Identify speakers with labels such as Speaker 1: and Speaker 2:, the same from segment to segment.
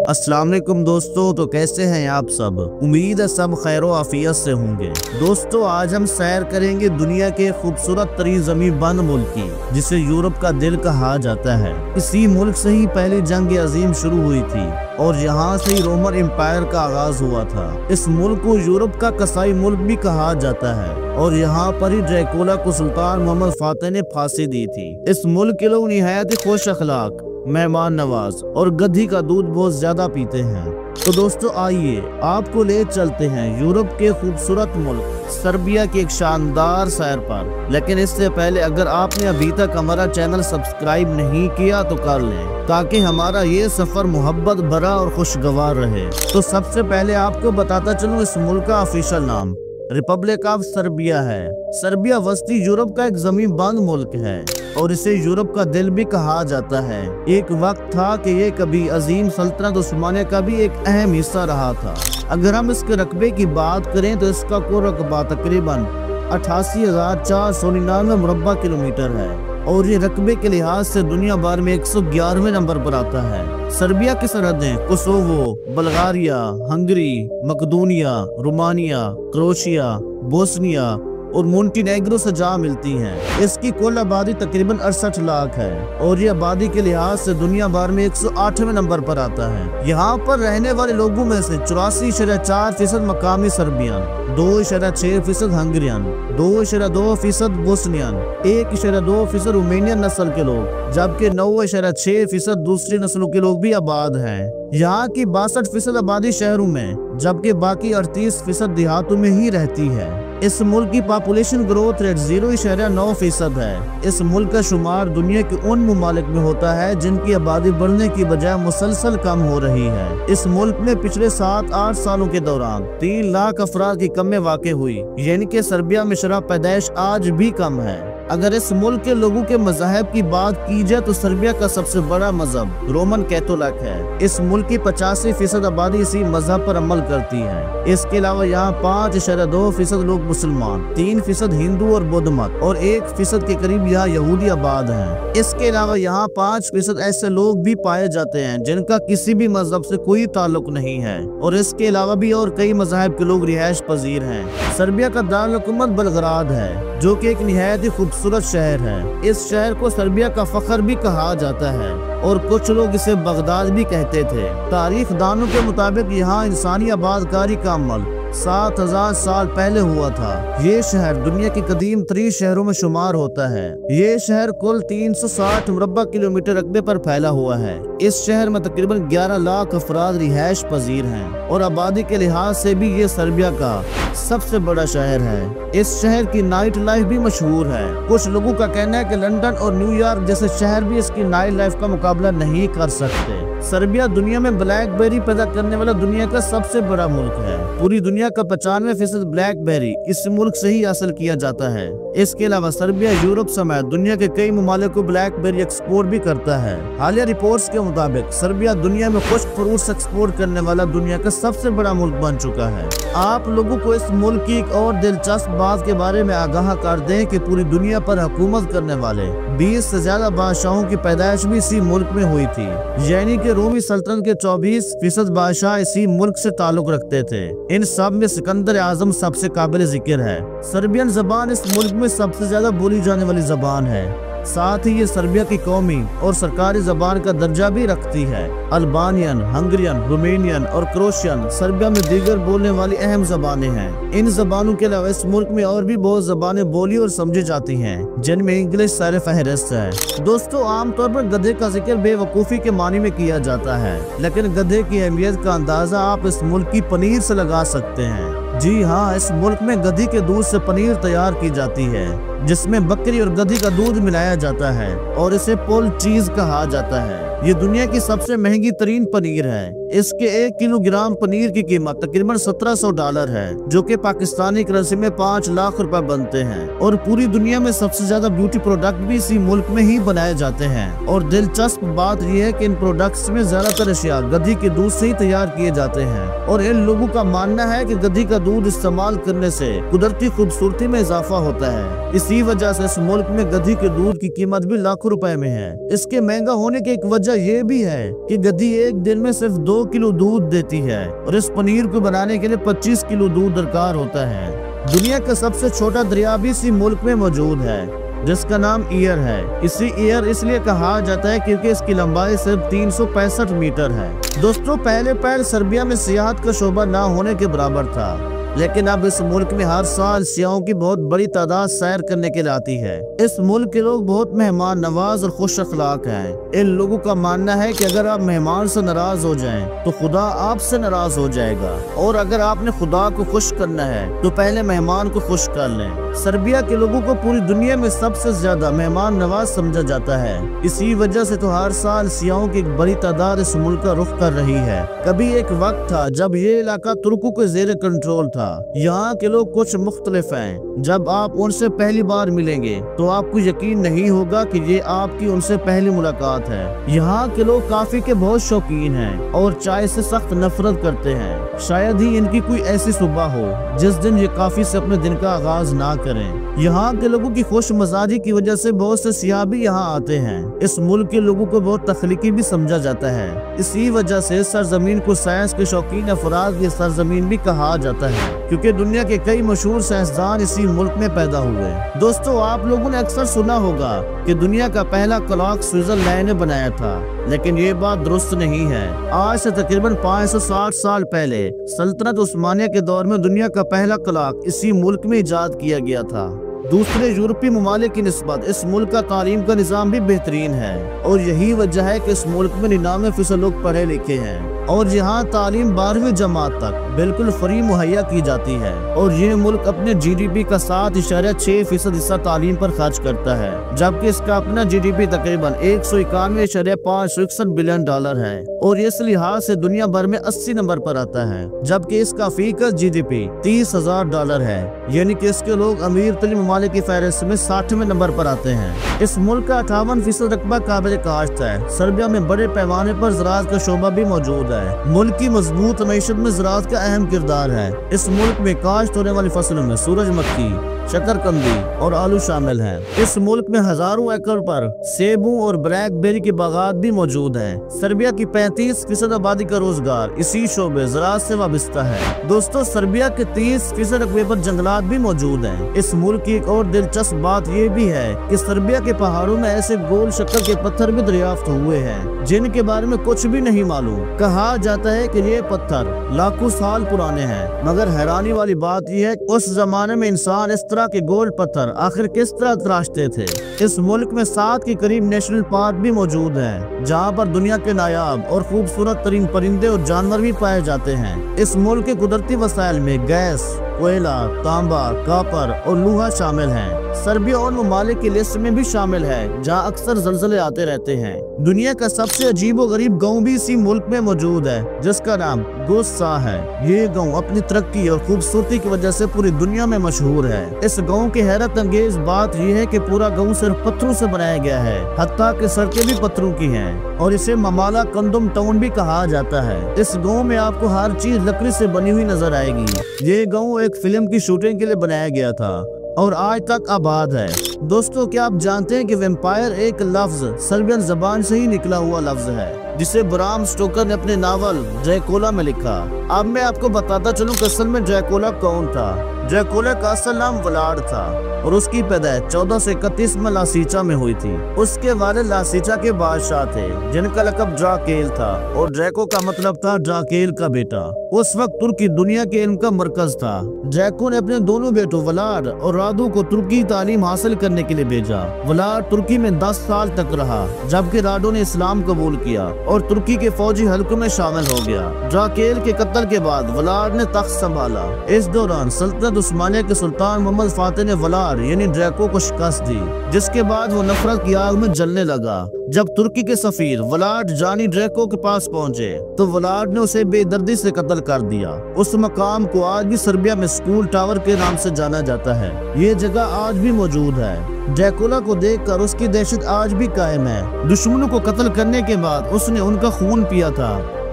Speaker 1: अस्सलाम वालेकुम दोस्तों, तो कैसे हैं आप सब। उम्मीद है सब खैर व आफियत से होंगे। दोस्तों आज हम सैर करेंगे दुनिया के खूबसूरत तरीन ज़मीन बंद मुल्क की, जिसे यूरोप का दिल कहा जाता है। इसी मुल्क से ही पहली जंग अजीम शुरू हुई थी और यहाँ से ही रोमन एम्पायर का आगाज हुआ था। इस मुल्क को यूरोप का कसाई मुल्क भी कहा जाता है और यहाँ पर ही ड्रैकुला को सुल्तान मोहम्मद फातेह ने फांसी दी थी। इस मुल्क के लोग निहायत खुश अखलाक, मेहमान नवाज और गधी का दूध बहुत ज्यादा पीते हैं। तो दोस्तों आइए आपको ले चलते हैं यूरोप के खूबसूरत मुल्क सर्बिया की एक शानदार सैर पर। लेकिन इससे पहले अगर आपने अभी तक हमारा चैनल सब्सक्राइब नहीं किया तो कर लें, ताकि हमारा ये सफर मोहब्बत भरा और खुशगवार रहे। तो सबसे पहले आपको बताता चलूं, इस मुल्क का ऑफिशियल नाम रिपब्लिक ऑफ सर्बिया है। सर्बिया वस्ती यूरोप का एक जमीन बंद मुल्क है और इसे यूरोप का दिल भी कहा जाता है। एक वक्त था कि ये कभी अजीम सल्तनत उस्मानिया का भी एक अहम हिस्सा रहा था। अगर हम इसके रकबे की बात करें तो इसका कुल रकबा तकरीबन 88,499 मुरब्बा किलोमीटर है और ये रकबे के लिहाज से दुनिया भर में 111वें नंबर पर आता है। सर्बिया की सरहदें कोसोवो, बुल्गारिया, हंगरी, मकदूनिया, रोमानिया, क्रोएशिया, बोस्निया और मोंटेनेग्रो से जा मिलती हैं। इसकी कुल आबादी तकरीबन 68 लाख है और ये आबादी के लिहाज से दुनिया भर में 108वें नंबर पर आता है। यहाँ पर रहने वाले लोगों में से 84.4% मकामी सर्बियन, 2.6% हंगरियन, 2.2% बोस्नियन, 1.2% रोमानियन नस्ल के लोग, जबकि 9.6% दूसरी नस्लों के लोग भी आबाद हैं। यहाँ की 62% आबादी शहरों में, जबकि बाकी 38% देहातों में ही रहती है। इस मुल्क की पॉपुलेशन ग्रोथ रेट 0.9% है। इस मुल्क का शुमार दुनिया के उन ममालिक में होता है जिनकी आबादी बढ़ने की बजाय मुसलसल कम हो रही है। इस मुल्क में पिछले 7-8 सालों के दौरान 3 लाख अफराद की कमी वाक़ई हुई, यानी कि सर्बिया में शरह पैदाइश आज भी कम है। अगर इस मुल्क के लोगों के मज़हब की बात की जाए तो सर्बिया का सबसे बड़ा मजहब रोमन कैथोलिक है। इस मुल्क की 85% आबादी इसी मजहब पर अमल करती है। इसके अलावा यहाँ 5.2% लोग मुसलमान, 3% हिंदू और बौद्ध मत और 1% के करीब यहाँ यहूदी आबाद हैं। इसके अलावा यहाँ 5% ऐसे लोग भी पाए जाते हैं जिनका किसी भी मजहब से कोई ताल्लुक नहीं है और इसके अलावा भी और कई मजहब के लोग रिहाइश पजीर हैं। सर्बिया का दारुल हुकूमत बेलग्राद है, जो कि एक निहायत ही खूबसूरत शहर है। इस शहर को सर्बिया का फख्र भी कहा जाता है और कुछ लोग इसे बगदाद भी कहते थे। तारीख दानों के मुताबिक यहाँ इंसानी आबादकारी का अमल 7,000 साल पहले हुआ था। ये शहर दुनिया के कदीम तरीन शहरों में शुमार होता है। ये शहर कुल 360 मुरब्बा किलोमीटर रकबे पर फैला हुआ है। इस शहर में तकरीबन 11 लाख अफराद रिहाइश पजीर हैं और आबादी के लिहाज से भी ये सर्बिया का सबसे बड़ा शहर है। इस शहर की नाइट लाइफ भी मशहूर है। कुछ लोगों का कहना है कि लंदन और न्यूयॉर्क जैसे शहर भी इसकी नाइट लाइफ का मुकाबला नहीं कर सकते। सर्बिया दुनिया में ब्लैकबेरी पैदा करने वाला दुनिया का सबसे बड़ा मुल्क है। पूरी दुनिया का 95% ब्लैकबेरी इस मुल्क से ही हासिल किया जाता है। इसके अलावा सर्बिया यूरोप समेत दुनिया के कई ममालिक को ब्लैकबेरी एक्सपोर्ट भी करता है। हालिया रिपोर्ट्स के मुताबिक सर्बिया दुनिया में खुश्क फ्रूट्स एक्सपोर्ट करने वाला दुनिया का सबसे बड़ा मुल्क बन चुका है। आप लोगों को इस मुल्क की एक और दिलचस्प बात के बारे में आगाह कर दें कि पूरी दुनिया पर हुकूमत करने वाले 20 से ज्यादा बादशाहों की पैदाइश भी इसी मुल्क में हुई थी, यानी कि रोमी सल्तनत के 24% बादशाह इसी मुल्क से ताल्लुक रखते थे। इन सब में सिकंदर आजम सबसे काबिल जिक्र है। सर्बियन जबान इस मुल्क में सबसे ज्यादा बोली जाने वाली जबान है। साथ ही ये सर्बिया की कौमी और सरकारी जबान का दर्जा भी रखती है। अल्बानियन, हंगरियन, रोमानियन और क्रोएशियन सर्बिया में दीगर बोलने वाली अहम जबानें हैं। इन जबानों के अलावा इस मुल्क में और भी बहुत जबानें बोली और समझी जाती हैं, जिनमें इंग्लिश सर फहरिस्त है। दोस्तों आमतौर पर गधे का जिक्र बेवकूफ़ी के मानी में किया जाता है, लेकिन गधे की अहमियत का अंदाजा आप इस मुल्क की पनीर से लगा सकते हैं। जी हाँ, इस मुल्क में गधी के दूध से पनीर तैयार की जाती है, जिसमें बकरी और गधी का दूध मिलाया जाता है और इसे पोल चीज कहा जाता है। ये दुनिया की सबसे महंगी तरीन पनीर है। इसके 1 किलोग्राम पनीर की कीमत तकरीबन $1700 है, जो कि पाकिस्तानी करेंसी में 5 लाख रुपए बनते हैं। और पूरी दुनिया में सबसे ज्यादा ब्यूटी प्रोडक्ट भी इसी मुल्क में ही बनाए जाते हैं। और दिलचस्प बात यह है कि इन प्रोडक्ट्स में ज्यादातर अशिया गधी के दूध से ही तैयार किए जाते हैं और इन लोगों का मानना है कि गधी का दूध इस्तेमाल करने से कुदरती खूबसूरती में इजाफा होता है। इस इसी वजह से इस मुल्क में गधी के दूध की कीमत भी लाखों रुपए में है। इसके महंगा होने की एक वजह ये भी है कि गधी एक दिन में सिर्फ 2 किलो दूध देती है और इस पनीर को बनाने के लिए 25 किलो दूध दरकार होता है। दुनिया का सबसे छोटा दरिया भी इसी मुल्क में मौजूद है जिसका नाम ईयर है। इसी ईयर इसलिए कहा जाता है क्योंकि इसकी लंबाई सिर्फ 365 मीटर है। दोस्तों, पहले पैर सर्बिया में सियाहत का शोबा ना होने के बराबर था, लेकिन अब इस मुल्क में हर साल सियाहों की बहुत बड़ी तादाद सैर करने के लिए आती है। इस मुल्क के लोग बहुत मेहमान नवाज और खुश अखलाक हैं। इन लोगों का मानना है कि अगर आप मेहमान से नाराज हो जाएं, तो खुदा आपसे नाराज हो जाएगा, और अगर आपने खुदा को खुश करना है तो पहले मेहमान को खुश कर लें। सर्बिया के लोगों को पूरी दुनिया में सबसे ज्यादा मेहमान नवाज समझा जाता है। इसी वजह से तो हर साल सियाहों की एक बड़ी तादाद इस मुल्क का रुख कर रही है। कभी एक वक्त था जब ये इलाका तुर्कों के जेर कंट्रोल था। यहाँ के लोग कुछ मुख्तलिफ हैं। जब आप उनसे पहली बार मिलेंगे तो आपको यकीन नहीं होगा कि ये आपकी उनसे पहली मुलाकात है। यहाँ के लोग काफी के बहुत शौकीन हैं और चाय से सख्त नफरत करते हैं। शायद ही इनकी कोई ऐसी सुबह हो जिस दिन ये काफी से अपने दिन का आगाज ना करें। यहाँ के लोगों की खुश मजाजी की वजह से बहुत से सियाह भी यहाँ आते हैं। इस मुल्क के लोगों को बहुत तख्लीकी भी समझा जाता है। इसी वजह से सरजमीन को साइंस के शौकीन अफराद की सरजमीन भी कहा जाता है, क्योंकि दुनिया के कई मशहूर साइंसदान इसी मुल्क में पैदा हुए। दोस्तों, आप लोगों ने अक्सर सुना होगा कि दुनिया का पहला क्लॉक स्विट्जरलैंड ने बनाया था, लेकिन ये बात दुरुस्त नहीं है। आज से तकरीबन 560 साल पहले सल्तनत उस्मानिया के दौर में दुनिया का पहला क्लॉक इसी मुल्क में इजाद किया गया था। दूसरे यूरोपीय ममालिक की निस्बत इस मुल्क का तालीम का निज़ाम भी बेहतरीन है, और यही वजह है कि इस मुल्क में 99% लोग पढ़े लिखे हैं और यहाँ तालीम 12वीं जमात तक बिल्कुल फ्री मुहैया की जाती है। और ये मुल्क अपने GDP का 7.6% हिस्सा तालीम पर खर्च करता है, जबकि इसका अपना GDP तकरीबन 191.561 बिलियन डॉलर है और इस लिहाज से दुनिया भर में 80 नंबर पर आता है, जबकि इसका फीसद GDP $30,000 है, यानी कि इसके लोग अमीर तरीन ममालिक की फहरिस्त में 60वें नंबर पर आते हैं। इस मुल्क का 58% रकबा काबिल काश्त है। सर्बिया में बड़े पैमाने पर ज़राअत का शोबा भी मौजूद है। मुल्क की मजबूत मईशत में ज़राअत का अहम किरदार है। इस मुल्क में काश्त होने वाली फसलों में सूरजमुखी, शकरकंदी और आलू शामिल हैं। इस मुल्क में हजारों एकड़ पर सेबों और ब्लैकबेरी के बागात भी मौजूद हैं। सर्बिया की 35% आबादी का रोजगार इसी शोबे ज़राअत से वाबस्ता है। दोस्तों, सर्बिया के 30% रकबे पर जंगलात भी मौजूद हैं। इस मुल्क की एक और दिलचस्प बात यह भी है कि सर्बिया के पहाड़ों में ऐसे गोल शक्ल के पत्थर भी दरियाफ्त हुए हैं जिनके बारे में कुछ भी नहीं मालूम। कहा जाता है कि ये पत्थर लाखों साल पुराने हैं, मगर हैरानी वाली बात यह है कि उस जमाने में इंसान इस तरह के गोल पत्थर आखिर किस तरह तराशते थे। इस मुल्क में 7 के करीब नेशनल पार्क भी मौजूद हैं, जहां पर दुनिया के नायाब और खूबसूरत तरीन परिंदे और जानवर भी पाए जाते हैं। इस मुल्क के कुदरती वसाइल में गैस, कोयला, तांबा, कॉपर और लोहा शामिल हैं। सर्बिया और ममालिक की लिस्ट में भी शामिल है जहां अक्सर जलजले आते रहते हैं। दुनिया का सबसे अजीब और गरीब गांव भी इसी मुल्क में मौजूद है, जिसका नाम गोस्सा है। ये गांव अपनी तरक्की और खूबसूरती की वजह से पूरी दुनिया में मशहूर है। इस गांव की हैरत अंगेज बात यह है कि पूरा गांव सिर्फ पत्थरों से बनाया गया है, हत्ता कि सड़कें भी पत्थरों की हैं, और इसे ममाला कंदुम टाउन भी कहा जाता है। इस गांव में आपको हर चीज लकड़ी से बनी हुई नजर आएगी। ये गांव एक फिल्म की शूटिंग के लिए बनाया गया था और आज तक आबाद है। दोस्तों, क्या आप जानते हैं कि वैम्पायर एक लफ्ज सर्बियन जबान से ही निकला हुआ लफ्ज है, जिसे ब्राम स्टोकर ने अपने नावल ड्रैकुला में लिखा। अब मैं आपको बताता चलूं कि असल में ड्रैकुला कौन था। ड्रैकुला का असल नाम व्लाड था और उसकी पैदाइश 1431 में लासीचा में हुई थी। उसके वालिद लासीचा के बादशाह थे जिनका लकब ड्राकेल था और ड्रैको का मतलब था ड्राकेल का बेटा। उस वक्त तुर्की दुनिया के इनका मरकज था। ड्रैको ने अपने दोनों बेटों व्लाड और रादू को तुर्की तालीम हासिल करने के लिए भेजा। व्लाड तुर्की में 10 साल तक रहा, जबकि राडो ने इस्लाम कबूल किया और तुर्की के फौजी हल्कों में शामिल हो गया। ड्राकेल के कत्ल के बाद व्लाड ने तख्त संभाला। इस दौरान सल्तनत उस्मानिया के सुल्तान मोहम्मद फातिह ने व्लाड यानी ड्रैको को शिकस्त दी, जिसके बाद वो नफरत की आग में जलने लगा। जब तुर्की के सफीर व्लाड जानी ड्रैको के पास पहुंचे तो व्लाड ने उसे बेदर्दी से कत्ल कर दिया। उस मकाम को आज भी सर्बिया में स्कूल टावर के नाम से जाना जाता है। ये जगह आज भी मौजूद है। ड्रैकुला को देखकर उसकी दहशत आज भी कायम है। दुश्मनों को कत्ल करने के बाद उसने उनका खून पिया था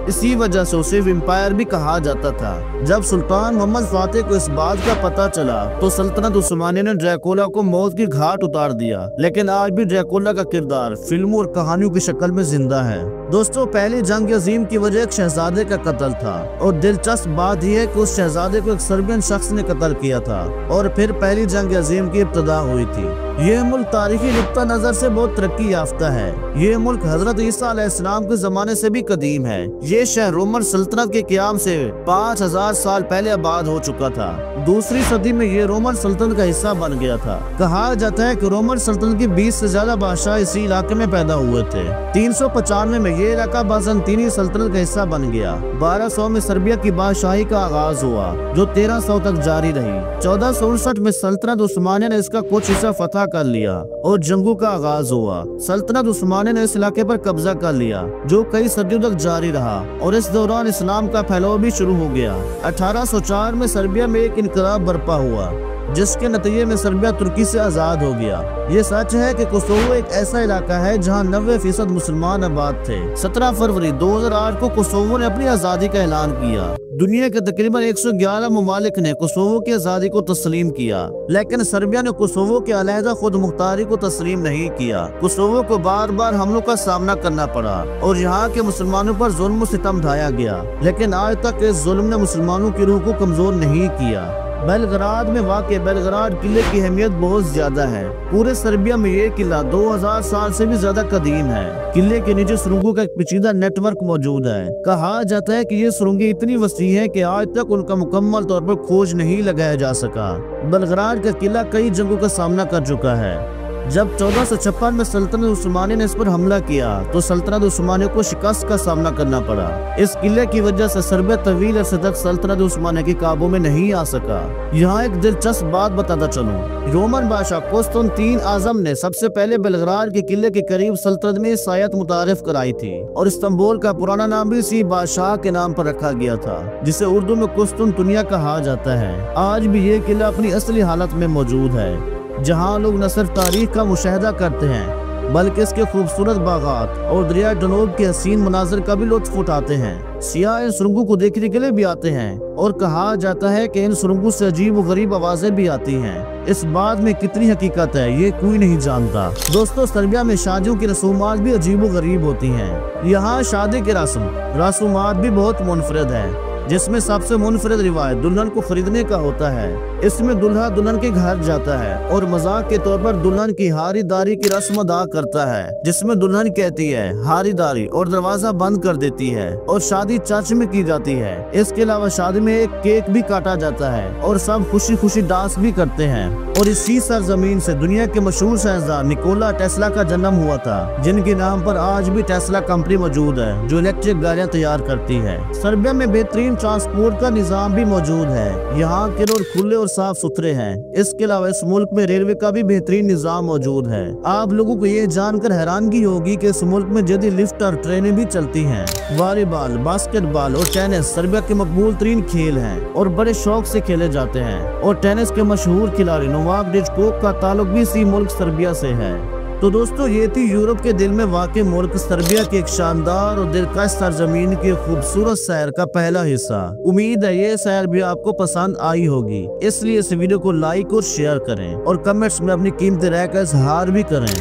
Speaker 1: इसी वजह से उसे एम्पायर भी कहा जाता था। जब सुल्तान मोहम्मद फातेह को इस बात का पता चला तो सल्तनत उस्मानिया ने ड्रैकुला को मौत की घाट उतार दिया, लेकिन आज भी ड्रैकुला का किरदार फिल्मों और कहानियों की शक्ल में जिंदा है। दोस्तों, पहली जंग अजीम की वजह एक शहजादे का कत्ल था और दिलचस्प बात यह है कि उस शहजादे को एक सर्बियन शख्स ने कत्ल किया था और फिर पहली जंग अजीम की इब्तिदा हुई थी। यह मुल्क तारीखी नुक्ता नजर से बहुत तरक्की याफ्ता है। यह मुल्क हजरत ईसा अलैहिस्सलाम के जमाने से भी कदीम है। ये शहर रोमन सल्तनत के क़याम से 5000 साल पहले आबाद हो चुका था। दूसरी सदी में ये रोमन सल्तनत का हिस्सा बन गया था। कहा जाता है कि रोमन सल्तनत के 20 से ज्यादा बादशाह इसी इलाके में पैदा हुए थे। 395 में ये इलाका बाज़ंतीनी सल्तनत का हिस्सा बन गया। 1200 में सर्बिया की बादशाही का आगाज हुआ जो 1300 तक जारी रही। 1459 में सल्तनत उस्मानिया ने इसका कुछ हिस्सा फतह कर लिया और जंगों का आगाज हुआ। सल्तनत उस्मानिया ने इस इलाके पर कब्जा कर लिया जो कई सदियों तक जारी रहा और इस दौरान इस्लाम का फैलाव भी शुरू हो गया। 1804 में सर्बिया में एक इनकलाब बर्पा हुआ जिसके नतीजे में सर्बिया तुर्की से आजाद हो गया। ये सच है कि कोसोवो एक ऐसा इलाका है जहां 90% मुसलमान आबाद थे। 17 फरवरी 2008 को कोसोवो ने अपनी आजादी का ऐलान किया। दुनिया के तकरीबन 111 ममालिक ने कोसोवो की आजादी को तस्लीम किया, लेकिन सर्बिया ने कोसोवो के अलहदा खुद मुख्तारी को तस्लीम नहीं किया। कोसोवो को बार बार हमलों का सामना करना पड़ा और यहाँ के मुसलमानों पर जुल्म सितम ढाया गया, लेकिन आज तक इस जुल्म ने मुसलमानों की रूह को कमजोर नहीं किया। बेलग्राद में वाक़े बेलग्राद किले की अहमियत बहुत ज्यादा है। पूरे सर्बिया में ये किला 2000 साल से भी ज्यादा कदीम है। किले के नीचे सुरंगों का एक पेचीदा नेटवर्क मौजूद है। कहा जाता है कि ये सुरंगें इतनी वसी हैं कि आज तक उनका मुकम्मल तौर पर खोज नहीं लगाया जा सका। बेलग्राद का किला कई जंगों का सामना कर चुका है। जब 1456 में सल्तनत उस्मानिया ने इस पर हमला किया तो सल्तनत उस्मानिया को शिकस्त का सामना करना पड़ा। इस किले की वजह से सर्बिया तवील अरसे तक सल्तनत उस्मानिया के काबू में नहीं आ सका। यहाँ एक दिलचस्प बात बताता चलूं, रोमन बादशाह कुस्तुनतीन आजम ने सबसे पहले बेलग्राद के किले के करीब सल्तनत में ईसाईयत मुतारिफ कराई थी और इस्तांबुल का पुराना नाम भी इसी बादशाह के नाम पर रखा गया था, जिसे उर्दू में कुस्तुनतुनिया कहा जाता है। आज भी ये किला अपनी असली हालत में मौजूद है, जहाँ लोग न सिर्फ तारीख का मुशाहिदा करते हैं बल्कि इसके खूबसूरत बागात और दरिया डनूब के हसीन मनाजिर का भी लुत्फ उठाते हैं। सियाह इन सुरंगों को देखने के लिए भी आते हैं और कहा जाता है कि इन सुरंगों से अजीब व गरीब आवाजें भी आती हैं। इस बात में कितनी हकीकत है ये कोई नहीं जानता। दोस्तों, सर्बिया में शादियों की रसूमात भी अजीब व गरीब होती हैं। यहाँ शादी की रसूमात भी बहुत मुनफरद है, जिसमें सबसे मुनफरद रिवायत दुल्हन को खरीदने का होता है। इसमें दुल्हा दुल्हन के घर जाता है और मजाक के तौर पर दुल्हन की हारीदारी की रस्म अदा करता है, जिसमें दुल्हन कहती है हारीदारी और दरवाजा बंद कर देती है और शादी चर्च में की जाती है। इसके अलावा शादी में एक केक भी काटा जाता है और सब खुशी खुशी डांस भी करते हैं। और इसी सरजमीन से दुनिया के मशहूर साइंसदान निकोला टेस्ला का जन्म हुआ था, जिनके नाम पर आज भी टेस्ला कंपनी मौजूद है जो इलेक्ट्रिक गाड़ियां तैयार करती है। सर्बिया में बेहतरीन ट्रांसपोर्ट का निजाम भी मौजूद है। यहाँ के रोड खुले और साफ सुथरे हैं। इसके अलावा इस मुल्क में रेलवे का भी बेहतरीन निजाम मौजूद है। आप लोगों को ये जानकर हैरानगी होगी कि इस मुल्क में जदीद लिफ्ट और ट्रेनें भी चलती हैं। वॉलीबॉल, बास्केटबॉल और टेनिस सर्बिया के मकबूल तरीन खेल हैं और बड़े शौक से खेले जाते हैं। और टेनिस के मशहूर खिलाड़ी नोवाक जोकोविच का ताल्लुक भी इसी मुल्क सर्बिया से है। तो दोस्तों, ये थी यूरोप के दिल में वाक़ मुल्क सर्बिया की एक शानदार और दिलकश सरजमीन की खूबसूरत सैर का पहला हिस्सा। उम्मीद है ये सैर भी आपको पसंद आई होगी, इसलिए इस वीडियो को लाइक और शेयर करें और कमेंट्स में अपनी कीमती राय का इजहार भी करें।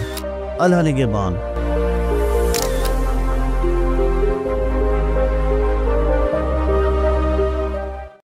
Speaker 1: अल्लाह निगहबान।